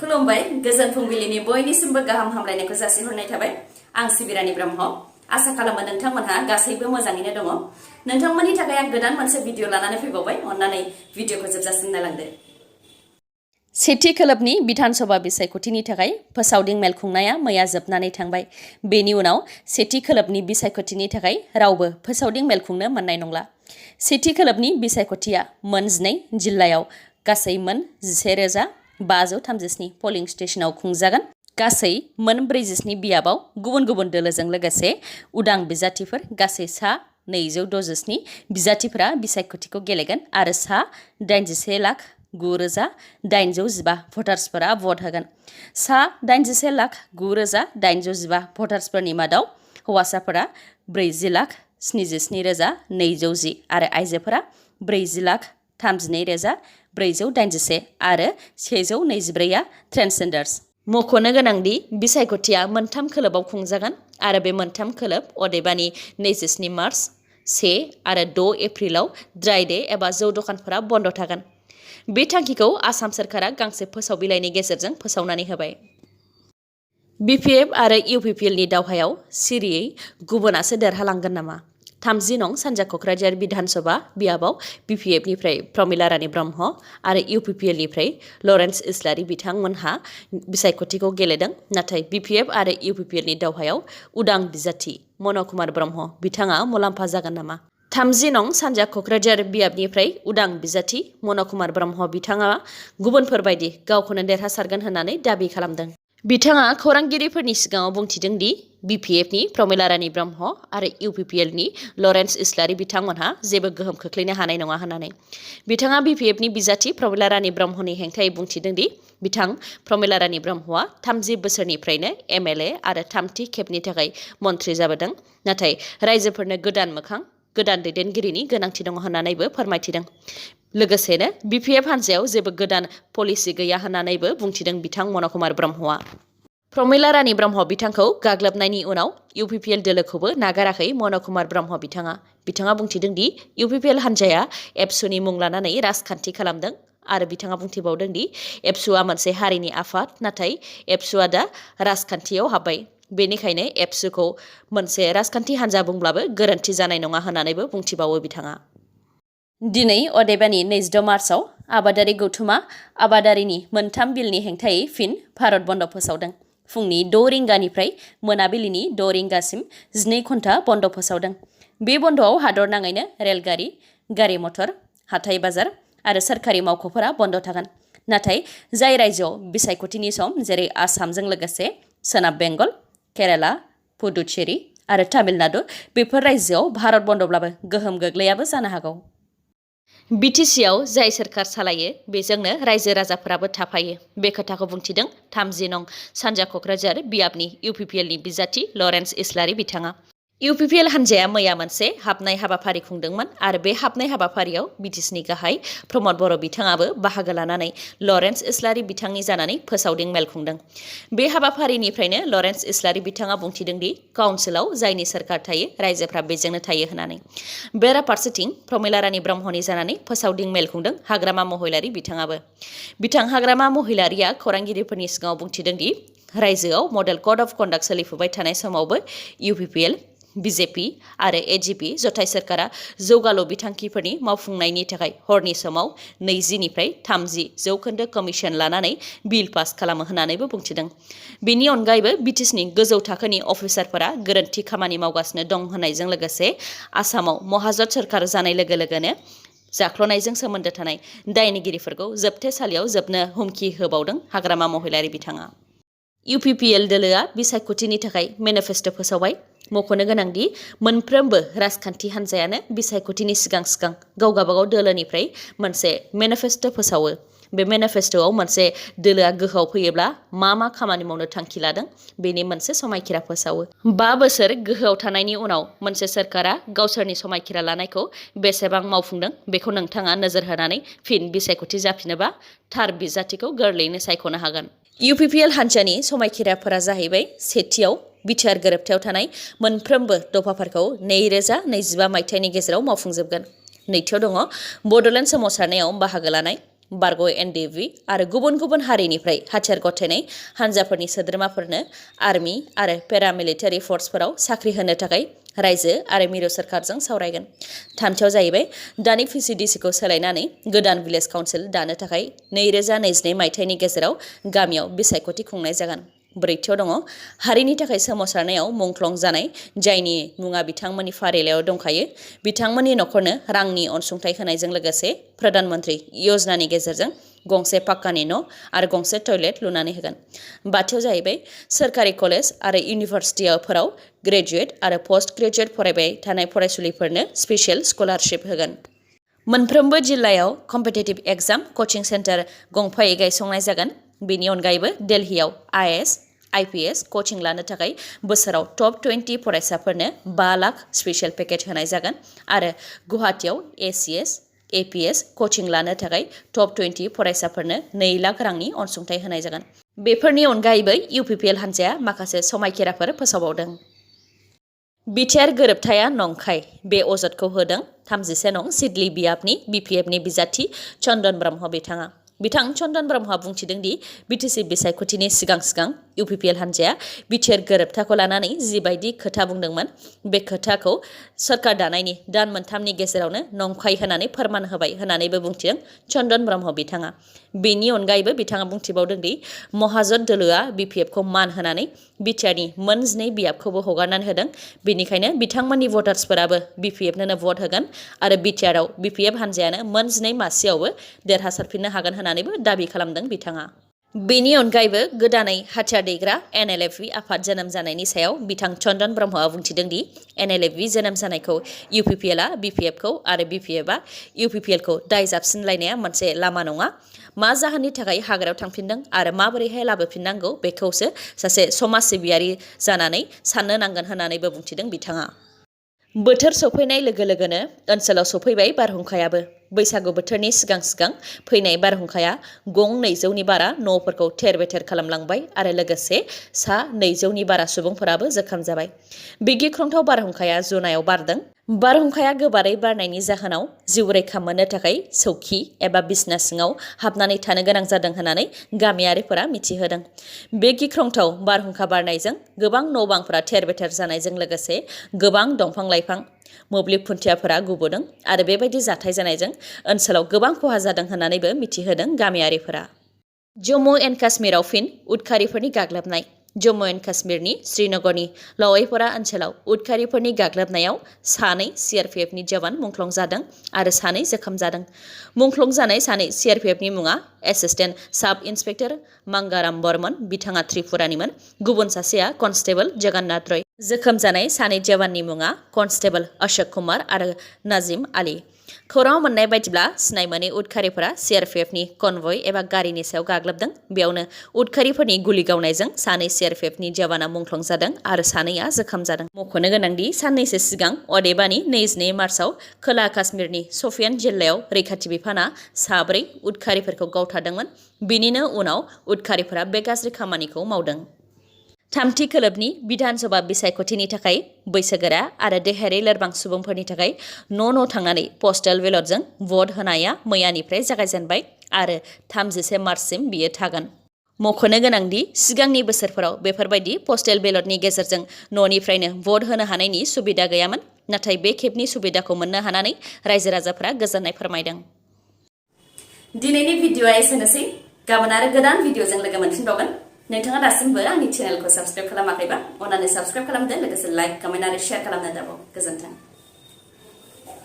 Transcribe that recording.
खुलुमबाय गोजोन फुंबिलिनि बयनिसिमबो गाहाम हामलायनायखौ जासिहरनाय थाबाय आं सिबिरानि ब्रह्म आसा खालामो नोंथांमोनहा गासैबो मोजाङैनो दङ नोंथांमोननि थाखाय आं गोदान मोनसे भिडिअ लानानै फैबावबाय अन्नानै भिडिअखौ जोबजासिम नायलांदो सेथि खोलोबनि बिधानसभा बिसायख'थिनि थाखाय फोसावदिं मेल खुंनाया मैया जोबनानै थांबाय बेनि उनाव सेथि खोलोबनि बिसायख'थिनि थाखाय रावबो फोसावदिं मेल खुंनो मोननाय नंला सेथि खोलोबनि बिसायख'थिया मोन 12 जिल्लायाव गासै मोन 11,537 पलिं स्टेशनाव खुंजागोन गासै मोन 47 बियाबाव गुबुन गुबुन दोलोजों लोगोसे उदां बिजाथिफोर गासै सा 267 बिजाथिफोरा बिसायख'थिखौ गेलेगोन आरो सा 81,09,815 भटार्सफोरा भट होगोन सा 81,09,815 भटार्सफोरनि मादाव हौवासाफोरा 40,77,210 आरो आइजोफोरा 40,32,481 आरो 124आ ट्रेन्सजेन्डार्स मख'नो गोनांदि बिसायख'थिया मोनथाम खोलोबाव खुंजागोन आरो बे मोनथाम खोलोब अदेबानि 27 मार्च 1 आरो 6 एप्रिलाव ड्राइ डे एबा जौ दखानफोरा बन्द थागोन बे थांखिखौ आसाम सोरखारा गांसे फोसाव बिलाइनि गेजेरजों फोसावनानै होबाय बिपिएफ आरो इउपिपिएलनि दावहायाव सिरियै गुबुनासो देरहालांगोन नामा 30 नं सानजा क'क्राझार बिधानसभा बियाबाव बिपिएफनिफ्राय प्रमिला रानी ब्रह्म आरो इउपिपिएलनिफ्राय लरेन्स इस्लारि बिथांमोनहा बिसायख'थिखौ गेलेदों नाथाय बिपिएफ आरो इउपिपिएलनि दावहायाव उदां बिजाथि मन कुमार ब्रह्म बिथाङा मुलाम्फा जागोन नामा 30 नं सानजा क'क्राझार बियाबनिफ्राय उदां बिजाथि मन कुमार ब्रह्म बिथाङा गुबुनफोरबायदि गावखौनो देरहासारगोन होननानै दाबि खालामदों बिथाङा खौरांगिरिफोरनि सिगाङाव बुंथिदों दि बिपिएफनि प्रमिला रानी ब्रह्म आरो इउपिपिएलनि लरेन्स इस्लारि बिथांमोनहा जेबो गोहोम खोख्लैनो हानाय नङा होननानै बिथाङा बिपिएफनि बिजाथि प्रमिला रानी ब्रह्मनि हेंथायै बुंथिदों दि बिथां प्रमिला रानी ब्रह्मआ 30 बोसोरनिफ्रायनो एमएलए आरो थामथि खेबनि थाखाय मन्थ्रि जाबोदों नाथाय रायजोफोरनो गोदान मोखां गोदान दैदेनगिरिनि गोनांथि दङ होननानैबो फोरमायथिदों लोगोसेनो बिपिएफ हान्जायाव जेबो गोदान पलिसि गैया होननानैबो बुंथिदों बिथां मन कुमार ब्रह्मआ प्रमिला रानी ब्रह्म बिथांखौ गाग्लोबनायनि उनाव इउपिपिएल दोलोखौबो नागाराखै मन कुमार ब्रह्म बिथाङा बुंथिदों दि इउपिपिएल हान्जाया एबसुनि मुं लानानै राजखान्थि खालामदों आरो बिथाङा बुंथिबावदों दि एबसुआ मोनसे हारिनि आफाद नाथाय एबसुआ दा राजखान्थियाव हाबबाय बेनिखायनो एबसुखौ मोनसे राजखान्थि हान्जा बुंब्लाबो गोरोन्थि जानाय नङा होननानैबो बुंथिबावो बिथाङा दिनै अदेबानि 22 मार्चआव आबादारि गौथुमा आबादारिनि मोनथाम बिलनि हेंथायै फिन भारत बन्द फोसावदों फुंनि 6 रिंगानिफ्राय मोनाबिलिनि 6 रिंगासिम 12 घन्टा बन्द फोसावदों बे बन्दआव हादर नाङैनो रेलगारि गारि मटर हाथाइ बाजार आरो सोरखारि मावख'फोरा बन्द थागोन नाथाय जाय रायजोआव बिसायख'थिनि सम जेरै आसामजों लोगोसे सोनाब बेंगल केराला पुडुचेरी आरो तामिलनाडु बेफोर रायजोआव भारत बन्दब्लाबो गोहोम गोग्लैयाबो जानो हागौ बिटिसिआव जाय सोरखार सालायो बेजोंनो रायजो राजाफोराबो थाफायो बे खोथाखौ बुंथिदों 30 नं सानजा क'क्राझार बियाबनि इउपिपिएलनि बिजाथि लरेन्स इस्लारि बिथाङा इउपिपिएल हान्जाया मैया मोनसे हाबनाय हाबाफारि खुंदोंमोन आरो बे हाबनाय हाबाफारियाव बिटिसिनि गाहाय प्रमद बर' बिथाङाबो बाहागो लानानै लरेन्स इस्लारि बिथांनि जानानै फोसावदिं मेल खुंदों बे हाबाफारिनिफ्रायनो लरेन्स इस्लारि बिथाङा बुंथिदों दि काउन्सिलाव जायनि सोरखार थायो रायजोफ्रा बेजोंनो थायो होननानै बेराफारसेथिं प्रमिला रानी ब्रह्मनि जानानै फोसावदिं मेल खुंदों हाग्रामा महिलारि बिथाङाबो बिथां हाग्रामा महिलारिया खौरांगिरिफोरनि सिगाङाव बुंथिदों दि रायजोआव मडेल कड अफ कन्डाक्ट सोलिफुबाय थानाय समावबो इउपिपिएल बिजेपि आरो एजिपि जथाय सोरखारा जौगालु बिथांखिफोरनि मावफुंनायनि थाखाय हरनि समाव 20 निफ्राय 30 जौखोन्दो कमिसन लानानै बिल पास खालामो होननानैबो बुंथिदों बेनि अनगायैबो बिटिसिनि गोजौ थाखोनि अफिसारफोरा गोरोन्थि खामानि मावगासिनो दं होननायजों लोगोसे आसामाव महाजोत सोरखार जानाय लोगो लोगोनो जाख्ल'नायजों सोमोन्दो थानाय दायनिगिरिफोरखौ जोबथेसालियाव जोबनो हुमखि होबावदों हाग्रामा महिलारि बिथाङा इउपिपिएल दोलोआ बिसायख'थिनि थाखाय मेनिफेस्टो फोसावबाय मख'नो गोनांदि मोनफ्रोमबो राजखान्थि हान्जायानो बिसायख'थिनि सिगां गाव गावबागाव दोलोनिफ्राय मोनसे मेनिफेस्टो फोसावो बे मेनिफेस्टोआव मोनसे दोलोआ गोहोआव फैयोब्ला मा खामानि मावनो थांखि लादों बेनि मोनसे समायखिरा फोसावो 5 बोसोर गोहोआव थानायनि उनाव मोनसे सोरखारा गावसोरनि समायखिरा लानायखौ बेसेबां मावफुंदों बेखौ नोंथाङा नोजोर होनानै फिन बिसायख'थि जाफिनोबा थार बिजाथिखौ गोरलैयैनो सायख'नो हागोन इउपिपिएल हान्जानि समायखिराफोरा जाहैबाय सेथियाव बिटिआर गोरोबथायाव थानाय मोनफ्रोमबो दफाफोरखौ 2025 मायथाइनि गेजेराव मावफुंजोबगोन नैथियाव दङ बडोलेण्ड सोमावसारनायाव बाहागो लानाय बारग' एनडिएफबि आरो गुबुन गुबुन हारिनिफ्राय हाथियार गथायनाय हान्जाफोरनि सोद्रोमाफोरनो आर्मि आरो पेरामिलिटारि फर्सफोराव साख्रि होनो थाखाय रायजो आरो मिरु सोरखारजों सावरायगोन। थामथियाव जाहैबाय दानि पिसिडिसिखौ सोलायनानै गोदान भिलेज काउन्सिल दानो थाखाय 2022 मायथाइनि गेजेराव गामियाव बिसायख'थि खुंनाय जागोन। ब्रैथियाव दङ हारिनि थाखाय सोमावसारनायाव मुंख्लं जानाय जायनि मुङा बिथांमोननि फारिलाइयाव दंखायो बिथांमोननि न'खरनो रांनि अनसुंथाइ होनायजों लोगोसे प्रधान मन्त्रि योजनानि गेजेरजों गंसे पाक्कानि न' आरो गंसे टयलेट लुनानै होगोन। बाथियाव जाहैबाय सोरखारि कलेज आरो इउनिभारसिटिफोराव ग्रेजुवेट आरो पोस्ट ग्रेजुवेट फरायबाय थानाय फरायसुलिफोरनो स्पेसियेल स्कलारशिप होगोन। मोनफ्रोमबो जिल्लायाव कम्पिटिटिभ एग्जाम कचिं सेन्टार गंफायै गायसंनाय जागोन। बेनि अनगायैबो दिल्लीयाव आइएएस आइपिएस कचिं लानो थाखाय बोसोराव टप 20 फरायसाफोरनो 5 लाख स्पेसियेल पेकेज होनाय जागोन आरो गुवाहाटीयाव एसीएस एपीएस कचिं लानो थाखाय टप 20 फरायसाफोरनो 2 लाख रांनि अनसुंथाइ होनाय जागोन। बेफोरनि अनगायैबो इउपिपिएल हान्जाया माखासे समायखिराफोर फोसावबावदों। बिटिआर गोरोबथाया नंखाय बे अजदखौ होदों 31 नं सिडली बियाबनि बिपिएफनि बिजाथि चन्दन ब्रह्म बिथाङा। बिथां चन्दन ब्रह्मआ बुंथिदों दि बिटिसि बिसायख'थिनि सिगां सिगां इउपिपिएल हान्जाया बिटिआर गोरोबथाखौ लानानै जिबायदि खोथा बुंदोंमोन बे खोथाखौ सरकार दानायनि दान मोनथामनि गेजेरावनो नंखाय होनानै फोरमान होबाय होननानैबो बुंथिदों चन्दन ब्रह्म बिथाङा। बेनि अनगायैबो बिथाङा बुंथिबावदों दि महाजन दोलोआ बिपिएफखौ मान होनानै बिटिआरनि मोन 2 बियाबखौबो हगारनानै होदों। बेनिखायनो बिथांमोननि भटार्सफोराबो बिपिएफनो भट होगोन आरो बिटिआरआव बिपिएफ हान्जायानो मोन 2 मासियावबो देरहासारफिननो हागोन होननानैबो दाबि खालामदों बिथाङा। बेनि अनगायैबो गोदानै हाथियार दैग्रा एनएलएफबि आफाद जोनोम जानायनि सायाव बिथां चन्दन ब्रह्मआ बुंथिदों दि एनएलएफबि जोनोम जानायखौ इउपिपिएलआ बिपिएफखौ आरो बिपिएफआ इउपिपिएलखौ दाय जाबसिनलायनाया मोनसे लामा नङा। मा जाहोननि थाखाय हाग्रायाव थांफिनदों आरो माबोरैहाय लाबोफिननांगौ बेखौसो सासे समाज सिबियारि जानानै साननो नांगोन होननानैबो बुंथिदों बिथाङा। बोथोर सफैनाय लोगो लोगोनो ओनसोलाव सफैबाय बारहुंखायाबो। बैसागु बोथोरनि सिगां सिगां फैनाय बारहुंखाया गं 200नि बारा न'फोरखौ थेर बेथेर खालामलांबाय आरो लोगोसे सा 200नि बारा सुबुंफोराबो जोखोम जाबाय। बे गिख्रंथाव बारहुंखाया जुनायाव बारदों। बारहुंखाया गोबारै बारनायनि जाहोनाव जिउ रैखा मोननो थाखाय सौखि एबा बिसना सिङाव हाबनानै थानो गोनां जादों होननानै गामियारिफोरा मिथिहोदों। बे गिख्रंथाव बारहुंखा बारनायजों गोबां न' बांफोरा थेर बेथेर जानायजों लोगोसे गोबां दंफां लाइफां मोब्लिब खुन्थियाफोरा गुबुदों आरो बेबायदि जाथाय जानायजों ओनसोलाव गोबां खहा जादों होननानैबो मिथिहोदों गामियारिफोरा। जम्मु एन्ड काश्मीराव फिन उदखारिफोरनि गाग्लोबनाय। जम्मु एन्ड काश्मीरनि श्रीनगरनि लवाइपरा ओनसोलाव उदखारिफोरनि गाग्लोबनायाव 2 सीआरपीएफनि जवान मुंख्लं जादों आरो 2 जोखोम जादों। मुंख्लं जानाय 2 सीआरपीएफनि मुङा एसिस्टेन्ट साब इन्सपेक्टर मांगाराम बर्मन बिथाङा त्रिपुरानिमोन। गुबुन सासेया कनस्टेबल जगन्नाथ रय। जोखोम जानाय 2 जवाननि मुङा कनस्टेबल अशोक कुमार आरो नाजिम आली। खौराङाव मोननाय बायदिब्ला सिनाय मोनै उदखारिफोरा सीआरपीएफनि कनभय एबा गारिनि सायाव गाग्लोबदों। बेयावनो उदखारिफोरनि गुलि गावनायजों 2 सीआरपीएफनि जवाना मुंख्लं जादों आरो 2आ जोखोम जादों। मख'नो गोनांदि साननैसो सिगां अदेबानि 22 मार्चआव खोला काश्मीरनि शपियान जिल्लायाव रैखाथि बिफाना 4 उदखारिफोरखौ गावथारदोंमोन। बिनिनो उनाव उदखारिफोरा बे गाज्रि खामानिखौ मावदों। थामथि खोलोबनि बिधान सभा बिसायख'थिनि थाखाय बैसोगोरा आरो देहायारि लोरबां सुबुंफोरनि थाखाय न' थांनानै पस्टेल बेलटजों भट होनाया मैयानिफ्राय जागायजेनबाय आरो 31 मार्चसिम बियो थागोन। मख'नो गोनांदि सिगांनि बोसोरफोराव बेफोरबायदि पस्टेल बेलटनि गेजेरजों न'निफ्रायनो भट होनो हानायनि सुबिदा गैयामोन। नाथाय बे खेबनि सुबिदाखौ मोननो हानानै रायजो राजाफोरा गोजोननाय फोरमायदों। दिनैनि भिडिअ'आ एसेनोसै। गाबोन आरो गोदान भिडिअ'जों लोगो मोनफिनबावगोन। नोंथाङा दासिमबो आंनि चेनेलखौ साबस्क्राइब खालामाखैबा अन्नानै साबस्क्राइब खालामदो, लोगोसे लाइक, कमेन्ट आरो शेयार खालामनो दाबाव। गोजोन्थों।